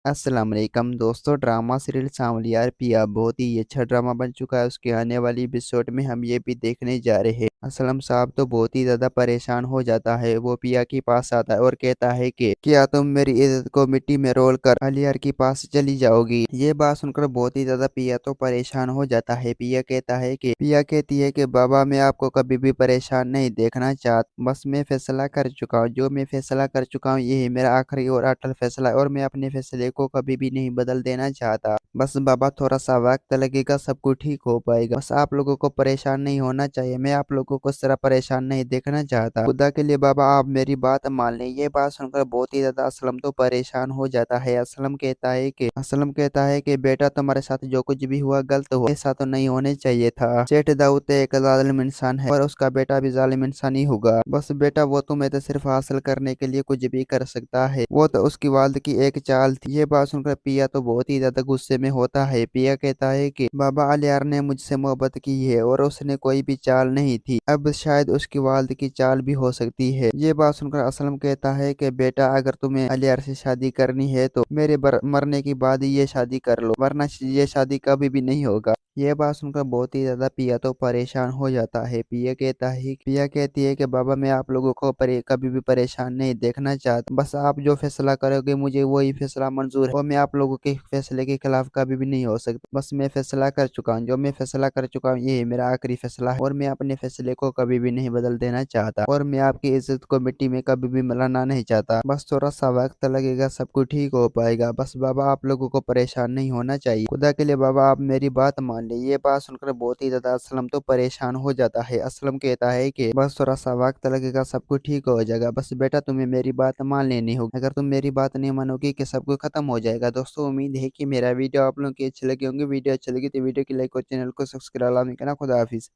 अस्सलाम वालेकुम दोस्तों। ड्रामा सीरियल सांवलियार पिया बहुत ही अच्छा ड्रामा बन चुका है। उसके आने वाली एपिसोड में हम ये भी देखने जा रहे हैं। असलम साहब तो बहुत ही ज्यादा परेशान हो जाता है। वो पिया के पास आता है और कहता है कि क्या तुम मेरी इज्जत को मिट्टी में रोल कर अलियार के पास चली जाओगी। ये बात सुनकर बहुत ही ज्यादा पिया तो परेशान हो जाता है। पिया कहती है कि बाबा मैं आपको कभी भी परेशान नहीं देखना चाहता। बस मैं फैसला कर चुका हूँ। जो मैं फैसला कर चुका हूँ यही मेरा आखिरी और अटल फैसला है और मैं अपने फैसले को कभी भी नहीं बदल देना चाहता। बस बाबा थोड़ा सा वक्त लगेगा, सब कुछ ठीक हो पाएगा। बस आप लोगों को परेशान नहीं होना चाहिए। मैं आप लोगों को इस तरह परेशान नहीं देखना चाहता। खुदा के लिए बाबा आप मेरी बात मान लें। ये बात सुनकर बहुत ही ज्यादा असलम तो परेशान हो जाता है। असलम कहता है कि बेटा तुम्हारे साथ जो कुछ भी हुआ गलत हुआ, ऐसा तो नहीं होने चाहिए था। सेठ दाऊद तो एक जालिम इंसान है और उसका बेटा भी जालिम इंसान ही होगा। बस बेटा वो तुम्हें तो सिर्फ हासिल करने के लिए कुछ भी कर सकता है। वो तो उसकी वालिद की एक चाल थी। ये बात सुनकर पिया तो बहुत ही ज्यादा गुस्से में होता है। पिया कहता है कि बाबा अलियार ने मुझसे मोहब्बत की है और उसने कोई भी चाल नहीं थी। अब शायद उसकी वालिद की चाल भी हो सकती है। ये बात सुनकर असलम कहता है कि बेटा अगर तुम्हें अलियार से शादी करनी है तो मेरे मरने के बाद ही ये शादी कर लो, वरना ये शादी कभी भी नहीं होगा। ये बात सुनकर बहुत ही ज्यादा पिया तो परेशान हो जाता है। पिया कहती है कि बाबा मैं आप लोगों को कभी भी परेशान नहीं देखना चाहता। बस आप जो फैसला करोगे मुझे वही फैसला मंजूर है और मैं आप लोगों के फैसले के खिलाफ कभी भी नहीं हो सकता। बस मैं फैसला कर चुका हूँ। जो मैं फैसला कर चुका हूँ ये मेरा आखिरी फैसला है और मैं अपने फैसले को कभी भी नहीं बदल देना चाहता और मैं आपकी इज्जत को मिट्टी में कभी भी मिलाना नहीं चाहता। बस थोड़ा सा वक्त लगेगा, सब कुछ ठीक हो पाएगा। बस बाबा आप लोगों को परेशान नहीं होना चाहिए। खुदा के लिए बाबा आप मेरी बात मान ले। ये बात सुनकर बहुत ही ज्यादा असलम तो परेशान हो जाता है। असलम कहता है कि बस थोड़ा सा वक्त लगेगा, सब कुछ ठीक हो जाएगा। बस बेटा तुम्हें मेरी बात मान लेनी होगी। अगर तुम मेरी बात नहीं मानोगी कि सब कुछ खत्म हो जाएगा। दोस्तों उम्मीद है कि मेरा वीडियो आप लोगों की अच्छी लगी होंगी। वीडियो अच्छी लगी तो वीडियो की लाइक और चैनल को सब्सक्राइब करना। खुदा हाफिज।